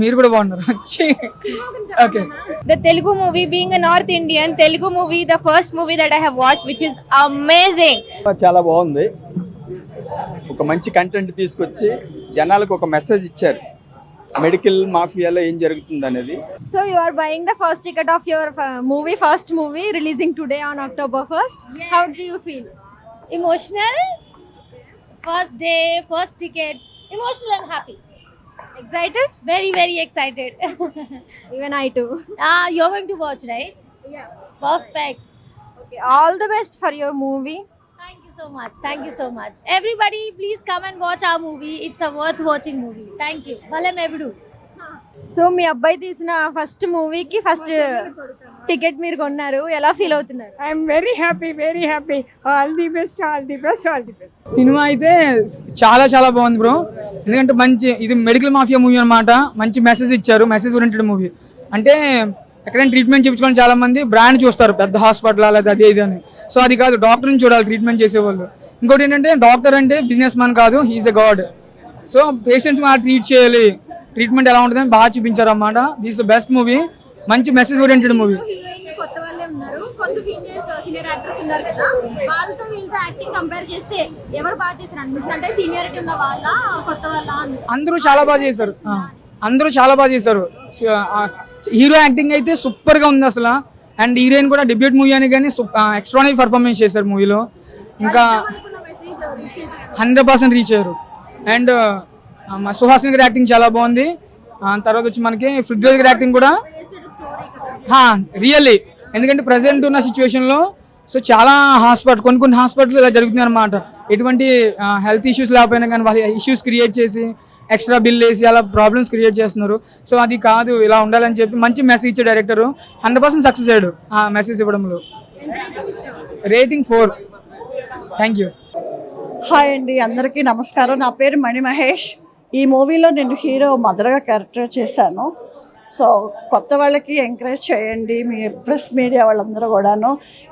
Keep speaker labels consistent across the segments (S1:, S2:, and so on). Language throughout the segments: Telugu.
S1: మీరు కూడా బాగున్నారు. Okay.
S2: The Telugu movie, being a North Indian, Telugu movie, the first movie that I have watched, which is amazing.
S3: చాలా బాగుంది. ఒక మంచి కంటెంట్ తీసుకొచ్చి జనాలకు ఒక మెసేజ్ ఇచ్చారు, మెడికల్ మాఫియాలో ఏం జరుగుతుంది అనేది.
S4: So you are buying the first ticket of your first movie releasing today on October 1st.
S2: Yes.
S4: How do you feel?
S2: Emotional. First day, first tickets. Emotional and happy.
S4: Excited?
S2: Very, very excited.
S4: Even I too.
S2: You're going to watch, right?
S4: Yeah.
S2: Perfect.
S4: Okay. All the best for your movie.
S2: Thank you so much. Thank you so much. Everybody, please come and watch our movie. It's a worth watching movie. Thank you. Balam Ebudu.
S4: So మీ అబ్బాయి తీసిన ఫస్ట్ మూవీకి ఫస్ట్ టికెట్ మీరు కొన్నారు, ఎలా ఫీల్ అవుతున్నారు?
S5: I'm very happy, very happy. All the best, all the best, all the best.
S1: Cinema అయితే చాలా చాలా బాగుంది బ్రో. ఎందుకంటే మంచి ఇది మెడికల్ మాఫియా మూవీ అనమాట. మంచి మెసేజ్ ఇచ్చారు, మెసేజ్ ఓరియంటెడ్ మూవీ. అంటే ఎక్కడైనా ట్రీట్మెంట్ చేయించుకోవడం చాలా మంది బ్రాండ్ చూస్తారు, పెద్ద హాస్పిటల్ లేదా అదే ఇది అని. సో అది కాదు, డాక్టర్ని చూడాలి ట్రీట్మెంట్ చేసేవాళ్ళు. ఇంకోటి ఏంటంటే డాక్టర్ అంటే బిజినెస్ మ్యాన్ కాదు, హీఈస్ ఎ గాడ్. సో పేషెంట్స్ ట్రీట్ చేయాలి, ట్రీట్మెంట్ ఎలా ఉంటుందని బాగా చూపించారు అన్నమాట. దిస్ ద బెస్ట్ మూవీ, మంచి మెసేజ్ ఓరియంటెడ్ మూవీ.
S4: కొత్త వాళ్ళే ఉన్నారు, కొంత సీనియర్ యాక్టర్స్ ఉన్నారు కదా, వాళ్ళతో వీళ్ళతో యాక్టింగ్ కంపేర్ చేస్తే ఎవరు బాగా చేశారు అనిపిస్తుంది? అంటే సీనియారిటీ ఉన్న వాళ్ళ, కొత్త వాళ్ళ?
S1: అందరూ చాలా బాగా చేశారు, అందరూ చాలా బాగా చేశారు. హీరో యాక్టింగ్ అయితే సూపర్ గా ఉంది అసలు. అండ్ హీరోయిన్ కూడా డెబ్యూట్ మూవీ అని కానీ ఎక్స్ట్రానరీ పర్ఫార్మెన్స్ చేశారు మూవీలో. ఇంకా 100% రీచ్ అయ్యారు. అండ్ సుహాసిని గారి యాక్టింగ్ చాలా బాగుంది. తర్వాత వచ్చి మనకి పృథ్వీ గారి యాక్టింగ్ కూడా రియల్లీ. ఎందుకంటే ప్రజెంట్ ఉన్న సిచ్యువేషన్లో సో చాలా కొన్ని హాస్పిటల్స్ ఇలా జరుగుతుంది అనమాట. ఎటువంటి హెల్త్ ఇష్యూస్ లేకపోయినా కానీ వాళ్ళ ఇష్యూస్ క్రియేట్ చేసి ఎక్స్ట్రా బిల్ వేసి అలా ప్రాబ్లమ్స్ క్రియేట్ చేస్తున్నారు. సో అది కాదు, ఇలా ఉండాలని చెప్పి మంచి మెసేజ్ ఇచ్చే డైరెక్టర్ 100% సక్సెస్ అయ్యాడు ఆ మెసేజ్ ఇవ్వడంలో. రేటింగ్ 4. Thank you.
S6: హాయ్ అండి, అందరికీ నమస్కారం. నా పేరు మణి మహేష్. ఈ మూవీలో నేను హీరో మదర్గా క్యారెక్టర్ చేశాను. సో కొత్త వాళ్ళకి ఎంకరేజ్ చేయండి, మీ ప్రెస్ మీడియా వాళ్ళందరూ కూడాను.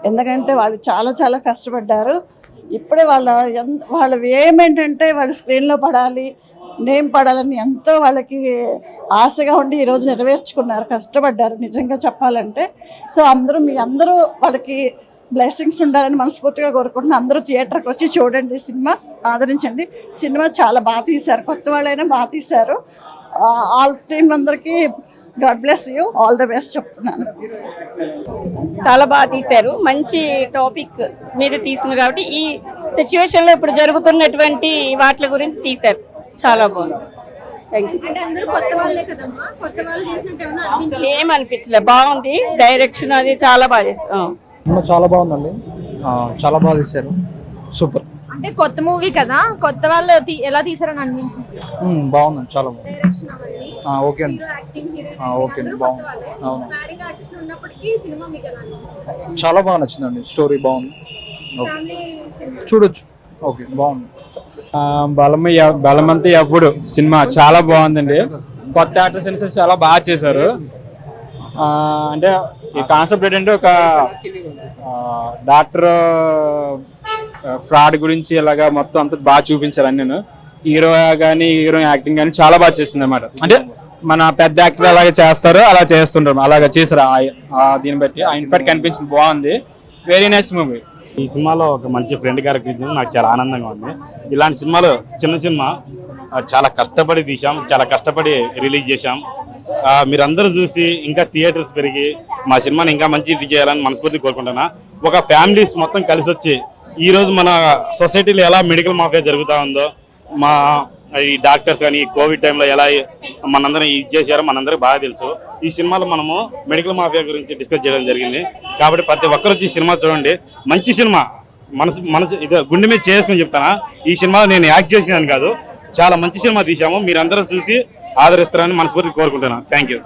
S6: ఎందుకంటే వాళ్ళు చాలా చాలా కష్టపడ్డారు. ఇప్పుడే వాళ్ళ ఏమేంటంటే వాళ్ళు స్క్రీన్లో పడాలి, నేమ్ పడాలని ఎంతో వాళ్ళకి ఆశగా ఉండి ఈరోజు నెరవేర్చుకున్నారు, కష్టపడ్డారు నిజంగా చెప్పాలంటే. సో మీ అందరూ వాళ్ళకి బ్లెస్సింగ్స్ ఉండాలని మనస్ఫూర్తిగా కోరుకుంటున్నాను. అందరూ థియేటర్కి వచ్చి చూడండి, సినిమా ఆదరించండి. సినిమా చాలా బాగా తీశారు, కొత్త వాళ్ళైనా బాగా తీశారు. ఆల్ టీమ్ అందరికీ God bless you, all the best చెప్తున్నాను.
S7: చాలా బాగా తీశారు, మంచి టాపిక్ మీద తీసింది కాబట్టి ఈ సిచ్యువేషన్లో ఇప్పుడు జరుగుతున్నటువంటి వాటి గురించి తీశారు. చాలా బాగుంది. ఏమనిపించలే, బాగుంది. డైరెక్షన్ అది చాలా బాగా చేశారు.
S8: చాలా బాగుందండి, చాలా బాగా తీశారు, సూపర్.
S4: అంటే కొత్త మూవీ కదా, కొత్త వాళ్ళు ఎలా తీసారని అనిపించింది?
S8: బాగుందండి, చాలా బాగుంది. ఓకే అండి, ఓకే అండి, బాగుంది. అవును, చాలా బాగా నచ్చిందండి, స్టోరీ బాగుంది, చూడొచ్చు. ఓకే, బాగుంది.
S9: బలమంతా ఎప్పుడు సినిమా చాలా బాగుందండి. కొత్త యాక్టర్స్ చాలా బాగా చేశారు. అంటే ఈ కాన్సెప్ట్ ఏంటంటే ఒక డాక్టర్ ఫ్రాడ్ గురించి ఇలాగా మొత్తం అంతా బాగా చూపించారు. అన్నీ హీరో కానీ హీరోయిన్ యాక్టింగ్ కానీ చాలా బాగా చేసింది అనమాట. అంటే మన పెద్ద యాక్టర్ అలాగే చేస్తారు, అలా చేస్తుంటారు, అలాగే చేశారు. దీన్ని బట్టి ఇన్ఫాక్ట్ కనిపించింది, బాగుంది. Very nice movie.
S10: ఈ సినిమాలో ఒక మంచి ఫ్రెండ్ క్యారెక్టర్ ఇచ్చింది, నాకు చాలా ఆనందంగా ఉంది. ఇలాంటి సినిమాలు చిన్న సినిమా చాలా కష్టపడి తీసాం, చాలా కష్టపడి రిలీజ్ చేశాం. మీరందరూ చూసి ఇంకా థియేటర్స్ పెరిగి మా సినిమాని ఇంకా మంచి ఇది చేయాలని మనస్ఫూర్తి కోరుకుంటున్నా. ఒక ఫ్యామిలీస్ మొత్తం కలిసి వచ్చి ఈరోజు మన సొసైటీలో ఎలా మెడికల్ మాఫియా జరుగుతూ ఉందో, మా ఈ డాక్టర్స్ కానీ కోవిడ్ టైంలో ఎలా మనందరం ఇది చేశారో మనందరికీ బాగా తెలుసు. ఈ సినిమాలో మనము మెడికల్ మాఫియా గురించి డిస్కస్ చేయడం జరిగింది. కాబట్టి ప్రతి ఒక్కరు వచ్చి ఈ సినిమా చూడండి, మంచి సినిమా. మనసు ఇది గుండె మీద చేసుకుని చెప్తానా, ఈ సినిమాలో నేను యాక్ట్ చేసినాను కాదు, చాలా మంచి సినిమా తీసాము. మీరందరూ చూసి ఆదరిస్తారని మనస్ఫూర్తి కోరుకుంటున్నాను. Thank you.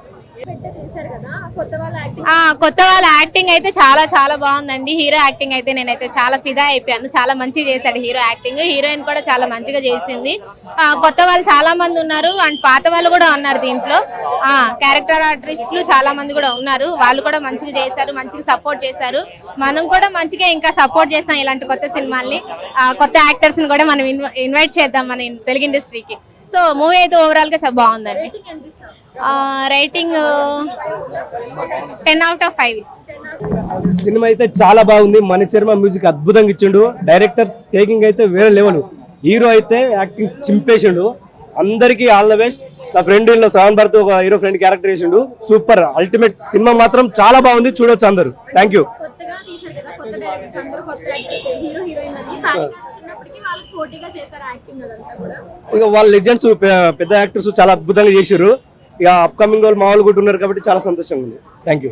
S2: కొత్త వాళ్ళ యాక్టింగ్ అయితే చాలా చాలా బాగుందండి. హీరో యాక్టింగ్ అయితే నేనైతే చాలా ఫిదా అయిపోయాను. చాలా మంచిగా చేశాడు హీరో యాక్టింగ్. హీరోయిన్ కూడా చాలా మంచిగా చేసింది. కొత్త వాళ్ళు చాలా మంది ఉన్నారు అండ్ పాత వాళ్ళు కూడా ఉన్నారు దీంట్లో. క్యారెక్టర్ ఆర్టిస్టులు చాలా మంది కూడా ఉన్నారు, వాళ్ళు కూడా మంచిగా చేశారు, మంచిగా సపోర్ట్ చేశారు. మనం కూడా మంచిగా ఇంకా సపోర్ట్ చేస్తాం ఇలాంటి కొత్త సినిమాల్ని. కొత్త యాక్టర్స్ ని కూడా మనం ఇన్వైట్ చేద్దాం మన తెలుగు ఇండస్ట్రీకి. సో మూవీ అయితే ఓవరాల్ గా చాలా బాగుందండి. రేటింగ్ 10/5.
S11: సినిమా అయితే చాలా బాగుంది. మణి శర్మ మ్యూజిక్ అద్భుతంగా ఇచ్చిండు. డైరెక్టర్ టేకింగ్ అయితే వేరే లెవెల్. హీరో అయితే యాక్టింగ్ చింపేసిండు. అందరికీ ఆల్ ద బెస్ట్. నా ఫ్రెండ్ ఇంట్లో శ్రావణ్ భరత్ ఒక హీరో ఫ్రెండ్ క్యారెక్టర్ చేసిండు. సూపర్ అల్టిమేట్ సినిమా మాత్రం చాలా బాగుంది, చూడొచ్చు అందరు. Thank you.
S4: కొత్తగా తీశారు కదా, కొత్త డైరెక్టర్స్ అందరూ కొత్త యాక్టర్స్, హీరో హీరోయిన్ అని ఉన్నప్పటికీ వాళ్ళకి పోటీగా చేశారు యాక్టింగ్ అదంతా కూడా.
S11: ఇక వాళ్ళ లెజెండ్స్ పెద్ద యాక్టర్స్ చాలా అద్భుతంగా చేశారు. ఇక అప్కమింగ్ వాళ్ళు మామూలు కూడా ఉన్నారు కాబట్టి చాలా సంతోషంగా ఉంది. Thank you.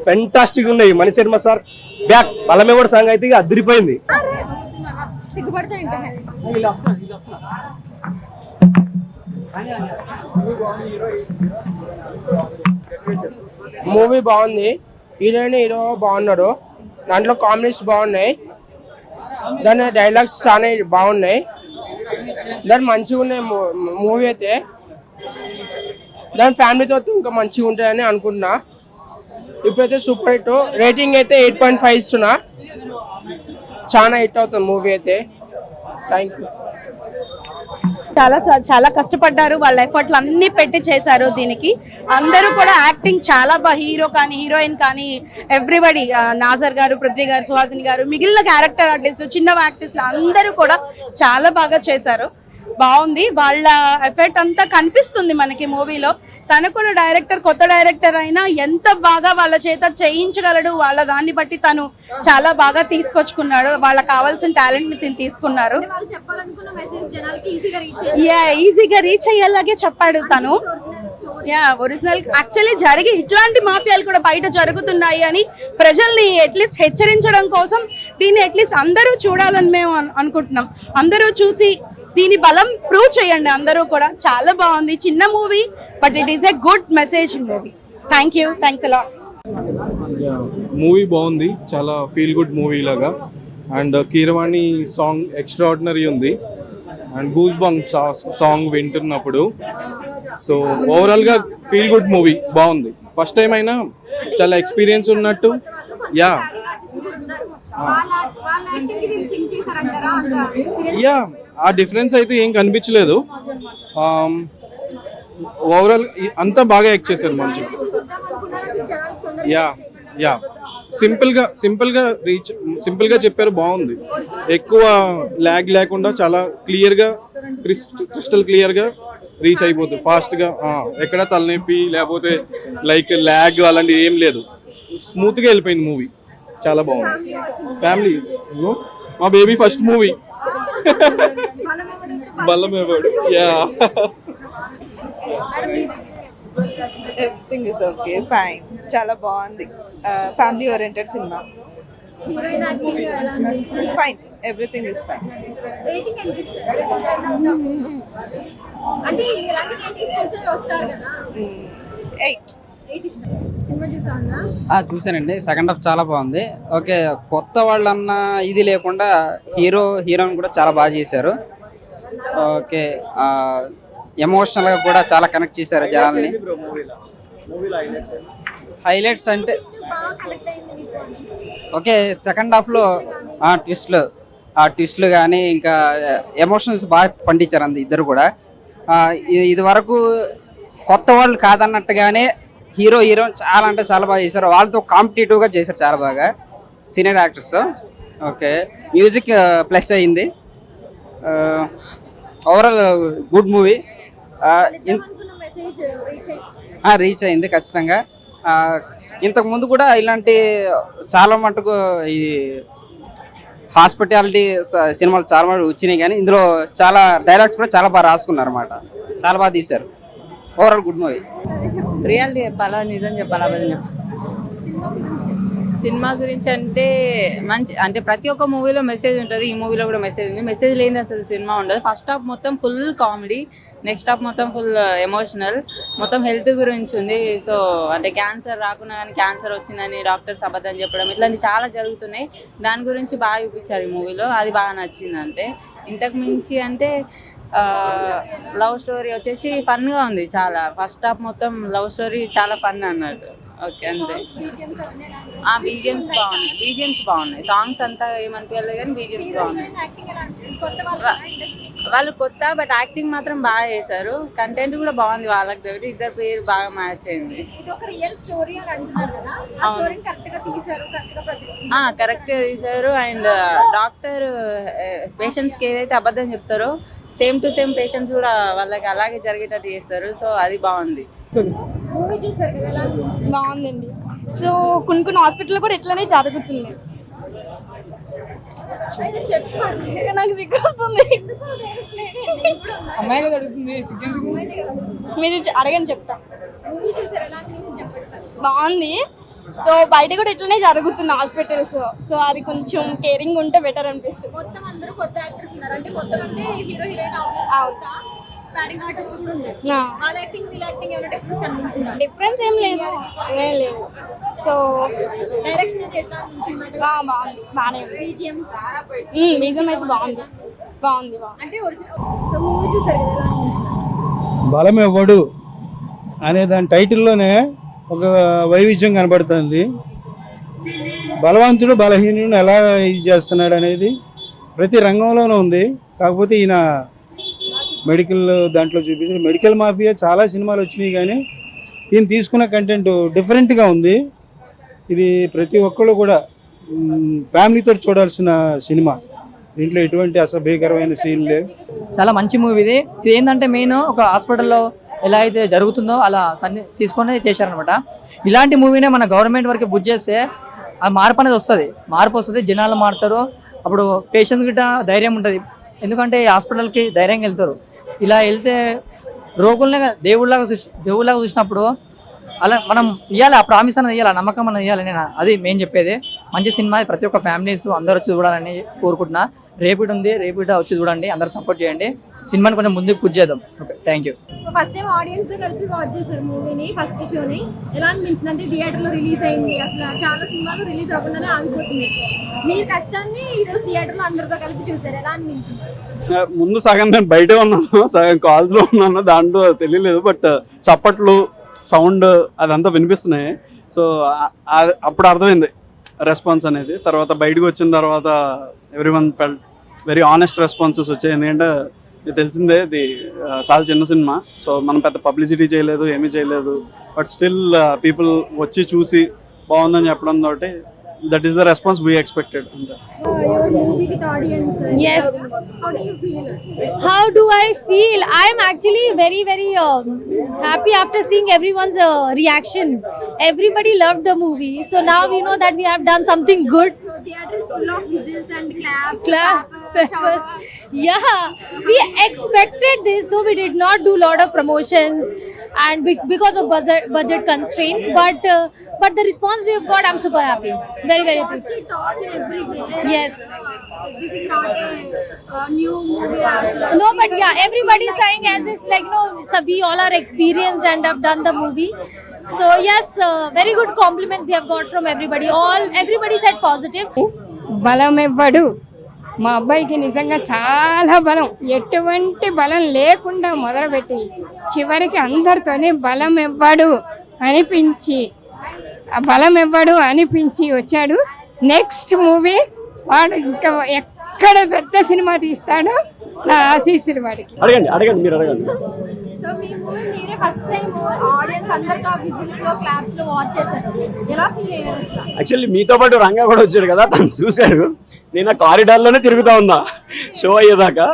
S11: ఫెంటాస్టిక్ ఉన్నాయి. మణి శర్మ సార్ బ్యాక్ బలమే కూడా సాంగ్ అయితే ఇక అదిరిపోయింది.
S4: సిగ్గుపడతా
S5: మూవీ బాగుంది. హీరోయిన్ హీరో బాగున్నాడు. దాంట్లో కామెడీస్ బాగున్నాయి. దాని డైలాగ్స్ చాలా బాగున్నాయి. దాని మంచిగా ఉన్నాయి మూవీ అయితే. దాని ఫ్యామిలీతో ఇంకా మంచిగా ఉంటాయని అనుకుంటున్నా. ఇప్పుడైతే సూపర్ హిట్. రేటింగ్ అయితే 8.5 ఇస్తున్నా. చాలా హిట్ అవుతుంది మూవీ అయితే. Thank you.
S6: చాలా కష్టపడ్డారు. వాళ్ళ ఎఫర్ట్లు అన్ని పెట్టి చేశారు. దీనికి అందరూ కూడా యాక్టింగ్ చాలా బాగా, హీరో కానీ హీరోయిన్ కానీ ఎవ్రీబడి, నాజర్ గారు, పృథ్వీ గారు, సుహాసిని గారు, మిగిలిన క్యారెక్టర్ ఆర్టిస్టులు, చిన్న ఆర్టిస్టులు అందరూ కూడా చాలా బాగా చేశారు. బాగుంది. వాళ్ళ ఎఫెక్ట్ అంతా కనిపిస్తుంది మనకి మూవీలో. తను కూడా డైరెక్టర్, కొత్త డైరెక్టర్ అయినా ఎంత బాగా వాళ్ళ చేత చేయించగలడు, వాళ్ళ దాన్ని బట్టి తను చాలా బాగా తీసుకొచ్చుకున్నాడు. వాళ్ళకి కావాల్సిన టాలెంట్ ని తీసుకున్నారు. ఈజీగా రీచ్ అయ్యేలాగే చెప్పాడు తను. ఒరిజినల్ యాక్చువల్లీ ఇట్లాంటి మాఫియాలు కూడా బయట జరుగుతున్నాయి అని ప్రజల్ని అట్లీస్ట్ హెచ్చరించడం కోసం దీన్ని అట్లీస్ట్ అందరూ చూడాలని మేము అనుకుంటున్నాం. అందరూ చూసి దీని బలం ప్రూవ్ చేయండి. అందరూ కూడా చాలా బాగుంది. చిన్న movie but it is a good message movie. Thank you. Thanks a lot.
S12: Movie బాగుంది. చాలా ఫీల్ గుడ్ మూవీ లాగా. అండ్ కీరవాణి సాంగ్ ఎక్స్ట్రాడినరీ ఉంది. అండ్ గూస్ బంప్ సాంగ్ వింటున్నప్పుడు సో ఓవరాల్గా ఫీల్ గుడ్ మూవీ బాగుంది. ఫస్ట్ టైం అయినా చాలా ఎక్స్పీరియన్స్ ఉన్నట్టు. యా యా ఆ డిఫరెన్స్ అయితే ఏం కనిపించలేదు. ఓవరాల్ అంతా బాగా యాక్ట్ చేశారు మంచిగా. యా యా సింపుల్గా చెప్పారు. బాగుంది. ఎక్కువ ల్యాగ్ లేకుండా చాలా క్లియర్గా క్రిస్టల్ క్లియర్గా రీచ్ అయిపోతుంది ఫాస్ట్గా. ఎక్కడ తలనొప్పి లేకపోతే లైక్ ల్యాగ్ అలాంటివి ఏం లేదు. స్మూత్గా వెళ్ళిపోయింది మూవీ. చాలా బాగుంది. ఫ్యామిలీ. మా baby first movie. Balamevvadu. Yeah
S13: everything is okay, fine. చాలా బాగుంది. ఫ్యామిలీ ఓరియంటెడ్ సినిమా. ఫైన్. Everything is fine.
S4: అంటే ఇలాంటి కేటగిరీస్ వస్తారు కదా.
S13: 8.
S14: చూసానండి. సెకండ్ హాఫ్ చాలా బాగుంది. ఓకే, కొత్త వాళ్ళన్న ఇది లేకుండా హీరోయిన్ కూడా చాలా బాగా చేశారు. ఓకే, ఎమోషనల్గా కూడా చాలా కనెక్ట్ చేశారు జనాల్ని. హైలైట్స్ అంటే ఓకే, సెకండ్ హాఫ్లో ట్విస్ట్లు కానీ ఇంకా ఎమోషన్స్ బాగా పండించారు అంత ఇద్దరు కూడా. ఇది వరకు కొత్త వాళ్ళు కాదన్నట్టుగానే హీరోయిన్ చాలా అంటే చాలా బాగా చేశారు. వాళ్ళతో కాంపిటేటివ్గా చేశారు చాలా బాగా సీనియర్ యాక్టర్స్తో. ఓకే, మ్యూజిక్ ప్లస్ అయింది. Overall good movie. రీచ్ అయింది ఖచ్చితంగా. ఇంతకు ముందు కూడా ఇలాంటి చాలా మటుకు ఈ హాస్పిటాలిటీ సినిమాలు చాలా మటుకు వచ్చినాయి, కానీ ఇందులో చాలా డైలాగ్స్ కూడా చాలా బాగా రాసుకున్నారు అన్నమాట. చాలా బాగా తీశారు. Overall good movie.
S7: రియాలిటీ చెప్పాలా, నిజం చెప్పాలా, అబద్ధం చెప్పాలా? సినిమా గురించి అంటే ప్రతి ఒక్క మూవీలో మెసేజ్ ఉంటుంది. ఈ మూవీలో కూడా మెసేజ్ ఉంది. మెసేజ్ లేని అసలు సినిమా ఉండదు. ఫస్ట్ హాఫ్ మొత్తం ఫుల్ కామెడీ, నెక్స్ట్ హాఫ్ మొత్తం ఫుల్ ఎమోషనల్, మొత్తం హెల్త్ గురించి ఉంది. సో అంటే క్యాన్సర్ రాకుండా కానీ క్యాన్సర్ వచ్చిందని డాక్టర్స్ అబద్ధం చెప్పడం, ఇట్లాంటి చాలా జరుగుతున్నాయి. దాని గురించి బాగా చూపించారు ఈ మూవీలో. అది బాగా నచ్చింది అంతే. ఇంతకు మించి అంటే లవ్ స్టోరీ వచ్చేసి ఫన్గా ఉంది చాలా. ఫస్ట్ హాఫ్ మొత్తం లవ్ స్టోరీ చాలా ఫన్ అన్నట్టు. ఓకే, అంతే. బీజిఎమ్స్ బాగున్నాయి. సాంగ్స్ అంతా ఏమనిపించలేదు కానీ బీజిఎమ్స్ బాగున్నాయి. వాళ్ళు కొత్త బట్ యాక్టింగ్ మాత్రం బాగా చేశారు. కంటెంట్ కూడా బాగుంది వాళ్ళకి తోటి. ఇద్దరు పేరు బాగా మ్యాచ్ అయింది.
S4: ఇది ఒక రియల్ స్టోరీ అని అంటున్నారు కదా, ఆ స్టోరీని కరెక్ట్ గా తీశారు, కరెక్ట్ గా ప్రొజెక్ట్
S7: కరెక్ట్ గా తీశారు. అండ్ డాక్టర్ పేషెంట్స్ కి ఏదైతే అబద్ధం చెప్తారో సేమ్ టు సేమ్ పేషెంట్స్ కూడా వాళ్ళకి అలాగే జరిగేటట్టు చేస్తారు. సో అది బాగుంది.
S4: మూవీ చూసారు కదా, ఎలా అనిపించింది?
S15: బాగుందండి. సో కొన్ని హాస్పిటల్ కూడా ఇట్లానే జరుగుతుంది.
S4: అయితే చెప్పండి.
S15: నాకు సిగ్గు వస్తుంది.
S1: అమ్మాయి కదా అడుగుతుంది, సిగ్గెందుకు?
S15: మీరు అడగండి చెప్తా.
S4: మూవీ చూసారు, ఎలా అనిపించింది చెప్పండి.
S15: బాగుంది. సో బయట కూడా ఇట్లనే జరుగుతుంది హాస్పిటల్స్. సో అది కొంచెం కేరింగ్ ఉంటే బెటర్ అనిపిస్తుంది.
S4: మొత్తం అందరూ కొత్త యాక్టర్స్ ఉన్నారు, అంటే మొత్తం అంటే హీరో హీరోయిన్ అవుతా స్టార్టింగ్ ఆర్టిస్ట్ కూడా ఉన్నారు. వాళ్ళ యాక్టింగ్ వీళ్ళ యాక్టింగ్ ఏమైనా డిఫరెన్స్ కనిపించిందా?
S15: డిఫరెన్స్ ఏం లేదు. సో
S4: డైరెక్షన్ అయితే ఎట్లా అనిపించింది?
S15: బాగుంది, బాగానే ఉంది.
S4: బీజిఎం
S15: బీజం అయితే బాగుంది.
S4: అంటే ఒరిజినల్. సో మూవీ చూసారు కదా, ఎలా అనిపించింది?
S16: బలం ఇవ్వడు అనే దాని టైటిల్లోనే ఒక వైవిధ్యం కనబడుతుంది. బలవంతుడు బలహీనుడు ఎలా ఇది చేస్తున్నాడు అనేది ప్రతి రంగంలోనూ ఉంది. కాకపోతే ఈయన మెడికల్ దాంట్లో చూపించారు. మెడికల్ మాఫియా చాలా సినిమాలు వచ్చినాయి, కానీ ఈయన తీసుకున్న కంటెంట్ డిఫరెంట్గా ఉంది. ఇది ప్రతి ఒక్కళ్ళు కూడా ఫ్యామిలీతో చూడాల్సిన సినిమా. దీంట్లో ఎటువంటి అసభ్యకరమైన సీన్ లేవు.
S17: చాలా మంచి మూవీ ఇది. ఇది ఏంటంటే మెయిన్ ఒక హాస్పిటల్లో ఎలా అయితే జరుగుతుందో అలా తీసుకొని చేశారనమాట. ఇలాంటి మూవీనే మన గవర్నమెంట్ వరకు బుక్ చేస్తే ఆ మార్పు అనేది వస్తుంది. మార్పు వస్తుంది, జనాలు మారుతారు. అప్పుడు పేషెంట్స్ గిట్ట ధైర్యం ఉంటుంది. ఎందుకంటే హాస్పిటల్కి ధైర్యంగా వెళ్తారు. ఇలా వెళ్తే రోగుల్ని దేవుళ్ళలాగా చూసినప్పుడు అలా మనం ఇవ్వాలి, ఆ ప్రామిస్ అనేది ఇవ్వాలి, ఆ నమ్మకం అనేది ఇవ్వాలి. నేను అది మెయిన్ చెప్పేది. మంచి సినిమా, ప్రతి ఒక్క ఫ్యామిలీస్ అందరూ వచ్చి చూడాలని కోరుకుంటున్నా. రేపిడ్ ఉంది, రేపిడ్ వచ్చి చూడండి, అందరూ సపోర్ట్ చేయండి. సినిమాని కొంచెం ముందుకు పుష్ చేద్దాం. Okay, thank you.
S4: First time audience తో కలిపి వాచ్ చేశారు మూవీని, ఫస్ట్ షోని. ఎలా అనిపించింది? అంటే థియేటర్ లో రిలీజ్ అయింది, అసలు చాలా సినిమాలు రిలీజ్ అవ్వకుండానే ఆగిపోతుంది. మీ కష్టాన్ని ఈరోజు థియేటర్ లో అందరితో కలిపి చూసారు, ఎలా అనిపించింది?
S12: ముందు సగం నేను బయటే ఉన్నాను, సగం కాల్స్ లో ఉన్నాను, దాంట్లో తెలియలేదు. బట్ చప్పట్లు, సౌండ్ అదంతా వినిపిస్తున్నాయి. సో అప్పుడు అర్థమైంది రెస్పాన్స్ అనేది. తర్వాత బయటకు వచ్చిన తర్వాత everyone felt very honest responses వచ్చాయి. ఎందుకంటే తెలిసిందే ఇది చాలా చిన్న సినిమా. సో మనం పెద్ద పబ్లిసిటీ చేయలేదు, ఏమీ చేయలేదు. బట్ స్టిల్ పీపుల్ వచ్చి చూసి బాగుందని చెప్పడం తోటి that is the response we expected.
S4: Your movie with audience.
S18: Yes.
S4: How do you feel?
S18: How do I feel? I am actually very happy after seeing everyone's reaction. Everybody loved the movie, so now we know that we have done something good.
S4: So theater is full of whistles and
S18: Clappers. Yeah, we expected this, though we did not do lot of promotions and because of budget constraints, but the response we have got, I'm super happy. Very happy.
S4: talk everywhere.
S18: Yes.
S4: This is not a new movie.
S18: No, but yeah, everybody saying as if like no, so we all are experienced and have done the movie. So yes, very good compliments we have got from everybody. Everybody said positive.
S19: బలం ఇవ్వడు. మా అబ్బాయికి నిజంగా చాలా బలం, ఎటువంటి బలం లేకుండా మొదలుపెట్టి చివరికి అందరితోనే బలం ఇవ్వడు అనిపించి వచ్చాడు. నెక్స్ట్ మూవీ వాడు ఇంకా ఎక్కడ పెద్ద సినిమా తీస్తాడో నా ఆశీస్సులు వాడికి.
S11: అడగండి మీరు అడగండి.
S4: సో మీ మూవీ మీరే ఫస్ట్ టైం ఆడియన్స్ అందరితో విజిల్స్ లో క్లాప్స్ లో వాచ్ చేశారు, ఎలా ఫీల్ అయ్యారు?
S11: యాక్చువల్లీ మీతో పాటు రంగా కూడా వచ్చాడు కదా, తను చూశాడు. నేను ఆ కారిడార్లోనే తిరుగుతా ఉన్నా షో అయ్యేదాకా.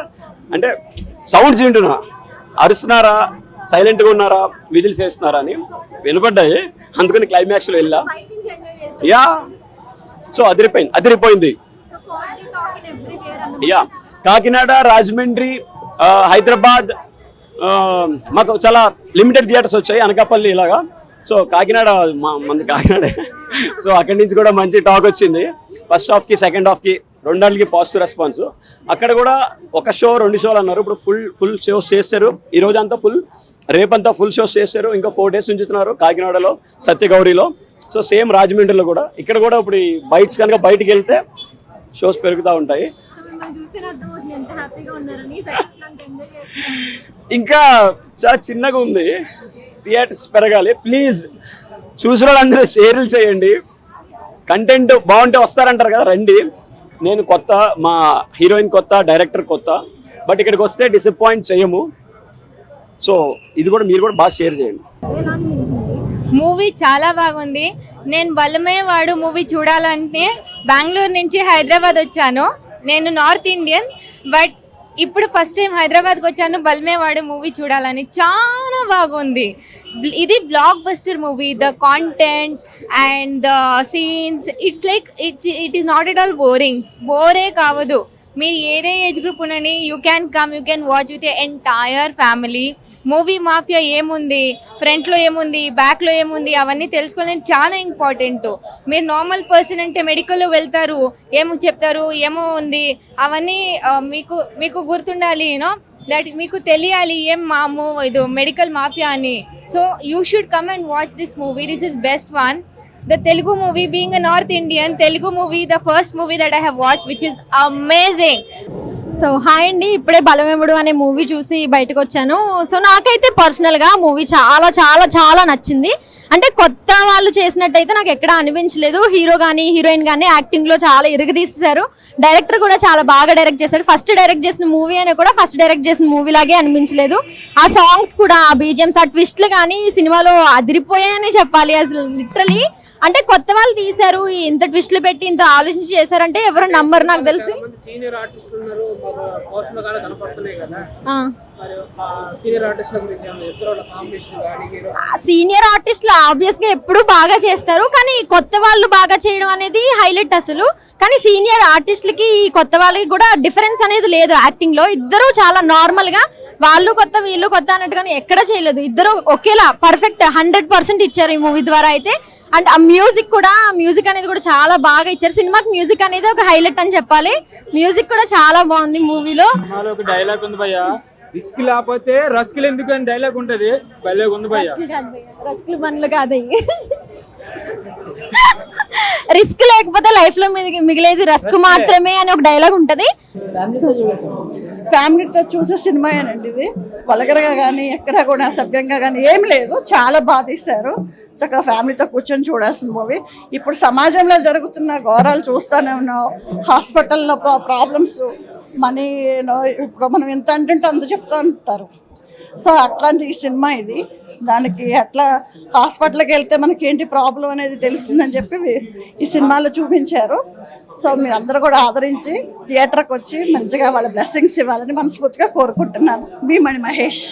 S11: అంటే సౌండ్స్ వింటున్నా, అరుస్తున్నారా, సైలెంట్గా ఉన్నారా, విజిల్స్ వేస్తున్నారా అని వినపడ్డాయి. అందుకని క్లైమాక్స్లో వెళ్ళా. యా, సో అదిరిపోయింది. యా, కాకినాడ, రాజమండ్రి, హైదరాబాద్, మాకు చాలా లిమిటెడ్ థియేటర్స్ వచ్చాయి, అనకాపల్లి ఇలాగా. సో కాకినాడ మంది కాకినాడే. సో అక్కడి నుంచి కూడా మంచి టాక్ వచ్చింది. ఫస్ట్ హాఫ్కి సెకండ్ హాఫ్కి రెండాళ్ళకి పాజిటివ్ రెస్పాన్స్. అక్కడ కూడా ఒక షో 2 షోలు అన్నారు. ఇప్పుడు ఫుల్ షోస్ చేస్తారు. ఈ రోజు అంతా ఫుల్, రేపంతా ఫుల్ షోస్ చేస్తారు. ఇంకా 4 days ఉంచుతున్నారు కాకినాడలో, సత్యగౌరిలో. సో సేమ్ రాజమండ్రిలో కూడా. ఇక్కడ కూడా ఇప్పుడు ఈ బైట్స్ కనుక బయటికి వెళ్తే షోస్ పెరుగుతూ ఉంటాయి. ఇంకా చాలా చిన్నగా ఉంది, థియేటర్స్ పెరగాలి. ప్లీజ్ చూసిన వాళ్ళందరూ షేర్లు చేయండి. కంటెంట్ బాగుంటే వస్తారంటారు కదా, రండి. నేను కొత్త, మా హీరోయిన్ కొత్త, డైరెక్టర్ కొత్త. బట్ ఇక్కడికి వస్తే డిసప్పాయింట్ చేయము. సో ఇది కూడా మీరు కూడా బాగా షేర్ చేయండి.
S15: మూవీ చాలా బాగుంది. నేను బలమే వాడు మూవీ చూడాలంటే బెంగళూరు నుంచి హైదరాబాద్ వచ్చాను. నేను నార్త్ ఇండియన్, బట్ ఇప్పుడు ఫస్ట్ టైం హైదరాబాద్కి వచ్చాను బలమే వాడు మూవీ చూడాలని. చాలా బాగుంది. ఇది blockbuster movie. The content and the scenes, it's like it is not at all బోరే కావదు. మీరు ఏదే ఏజ్ గ్రూప్ ఉన్నని you can come, you can watch with entire family. Movie mafia ఏముంది, ఫ్రంట్లో ఏముంది, బ్యాక్లో ఏముంది, అవన్నీ తెలుసుకోవాలని చాలా ఇంపార్టెంట్. మీరు నార్మల్ పర్సన్ అంటే మెడికల్లో వెళ్తారు, ఏమో చెప్తారు, ఏమో ఉంది, అవన్నీ మీకు గుర్తుండాలి. యూనో దట్ మీకు తెలియాలి ఏం ఇది మెడికల్ మాఫియా అని. So you should come and watch this movie. This is best one. The Telugu movie, being a North Indian, Telugu movie, the first movie that I have watched, which is amazing.
S4: So hi అండి, ఇప్పుడే బలమేముడు అనే మూవీ చూసి బయటకు వచ్చాను. సో నాకైతే పర్సనల్గా మూవీ చాలా చాలా చాలా నచ్చింది. అంటే కొత్త వాళ్ళు చేసినట్టయితే నాకు ఎక్కడా అనిపించలేదు. హీరో కానీ హీరోయిన్ కానీ యాక్టింగ్లో చాలా ఇరగదీసేశారు. డైరెక్టర్ కూడా చాలా బాగా డైరెక్ట్ చేశారు. ఫస్ట్ డైరెక్ట్ చేసిన మూవీ అని కూడా ఫస్ట్ డైరెక్ట్ చేసిన మూవీ లాగే అనిపించలేదు. ఆ సాంగ్స్ కూడా, ఆ బీజిఎమ్స్, ఆ ట్విస్ట్లు కానీ ఈ సినిమాలో అదిరిపోయాయని చెప్పాలి. అసలు లిటరలీ అంటే కొత్త వాళ్ళు తీశారు, ఇంత ట్విస్ట్లు పెట్టి ఇంత ఆలోచించి చేశారంటే ఎవరు నమ్మరు నాకు తెలిసి. సీనియర్ ఆర్టిస్టులు ఆబ్వియస్ గా ఎప్పుడు బాగా చేస్తారు, కానీ కొత్త వాళ్ళు బాగా చేయడం అనేది హైలైట్ అసలు. కానీ సీనియర్ ఆర్టిస్టులకి కొత్త వాళ్ళకి కూడా డిఫరెన్స్ అనేది లేదు యాక్టింగ్ లో. ఇద్దరు చాలా నార్మల్ గా, వాళ్ళు కొత్త వీళ్ళు కొత్త అన్నట్టుగానే ఎక్కడ చేయలేదు. ఇద్దరు ఒకేలా పర్ఫెక్ట్ 100% ఇచ్చారు ఈ మూవీ ద్వారా అయితే. అండ్ ఆ మ్యూజిక్ అనేది కూడా చాలా బాగా ఇచ్చారు. సినిమాకి మ్యూజిక్ అనేది ఒక హైలైట్ అని చెప్పాలి. మ్యూజిక్ కూడా చాలా బాగుంది మూవీలో.
S9: ఒక డైలాగ్ ఉంది భయ్యా, రిస్క్ లేకపోతే రస్కులు ఎందుకు అని డైలాగ్ ఉంటది. భలే ఉంది భయ్యా.
S4: రస్కులు బండ్లు కాదు, రిస్క్ లేకపోతే లైఫ్ లో మిగిలేది రస్క్ మాత్రమే అని ఒక డైలాగ్ ఉంటది.
S6: ఫ్యామిలీతో చూసే సినిమాయేనండి ఇది. వల్గర్గా కానీ ఎక్కడ కూడా అసభ్యంగా కానీ ఏం లేదు. చాలా బాగా తీశారు. చక్కగా ఫ్యామిలీతో కూర్చొని చూడాల్సిన మూవీ. ఇప్పుడు సమాజంలో జరుగుతున్న ఘోరాలు చూస్తూనే ఉన్నాం. హాస్పిటల్లో ప్రాబ్లమ్స్, మనీ, ఇప్పుడు మనం ఎంత అంటే అంత చెప్తూ ఉంటారు. సో అట్లాంటి ఈ సినిమా ఇది. దానికి అట్లా హాస్పిటల్కి వెళ్తే మనకి ఏంటి ప్రాబ్లం అనేది తెలుస్తుందని చెప్పి ఈ సినిమాలో చూపించారు. సో మీరు అందరూ కూడా ఆదరించి థియేటర్కి వచ్చి మంచిగా వాళ్ళ బ్లెస్సింగ్స్ ఇవ్వాలని మనస్ఫూర్తిగా కోరుకుంటున్నాను. మీ మణి మహేష్.